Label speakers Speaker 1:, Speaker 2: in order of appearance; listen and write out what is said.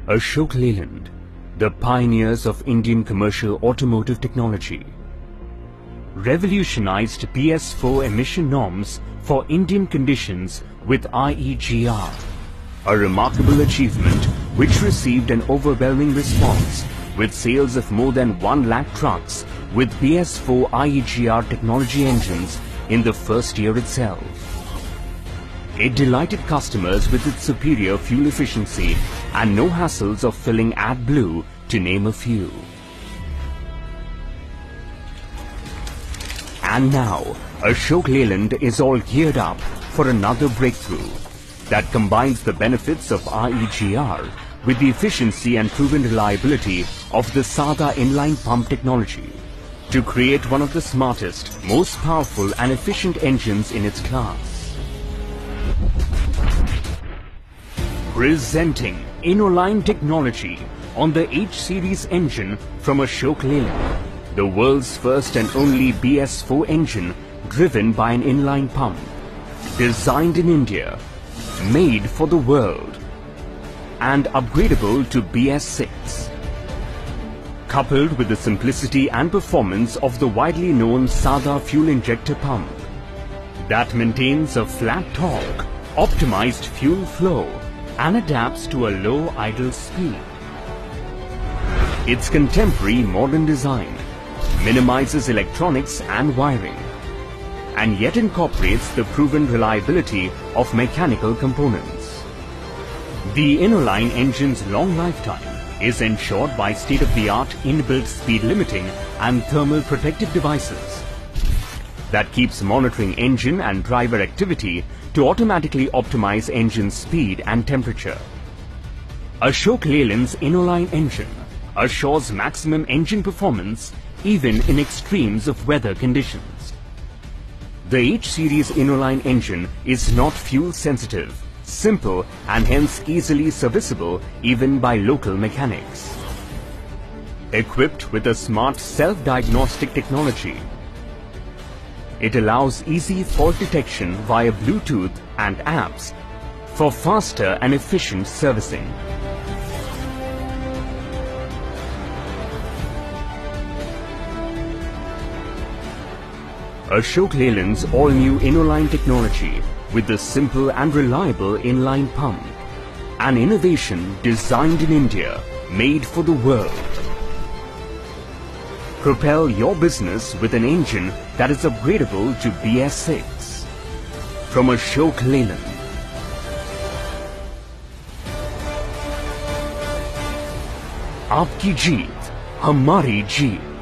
Speaker 1: Ashok Leyland, the pioneers of Indian commercial automotive technology, revolutionized BS4 emission norms for Indian conditions with IEGR, a remarkable achievement which received an overwhelming response with sales of more than 1 lakh trucks with BS4 IEGR technology engines in the first year itself. It delighted customers with its superior fuel efficiency and no hassles of filling AdBlue, to name a few. And now, Ashok Leyland is all geared up for another breakthrough that combines the benefits of IEGR with the efficiency and proven reliability of the SADA inline pump technology to create one of the smartest, most powerful and efficient engines in its class. Presenting InnoLine technology on the H-Series engine from Ashok Leyland, the world's first and only BS4 engine driven by an inline pump, designed in India, made for the world, and upgradable to BS6. Coupled with the simplicity and performance of the widely known SADA fuel injector pump that maintains a flat torque, optimized fuel flow, and adapts to a low idle speed. Its contemporary modern design minimizes electronics and wiring, and yet incorporates the proven reliability of mechanical components. The InnoLine engine's long lifetime is ensured by state-of-the-art inbuilt speed limiting and thermal protective devices that keeps monitoring engine and driver activity to automatically optimize engine speed and temperature. Ashok Leyland's InnoLine engine assures maximum engine performance even in extremes of weather conditions. The H-Series InnoLine engine is not fuel sensitive, simple and hence easily serviceable even by local mechanics. Equipped with a smart self-diagnostic technology, it allows easy fault detection via Bluetooth and apps for faster and efficient servicing. Ashok Leyland's all-new InnoLine technology with the simple and reliable inline pump, an innovation designed in India, made for the world. Propel your business with an engine that is upgradable to BS6 from Ashok Leyland. आपकी जीत हमारी जीत.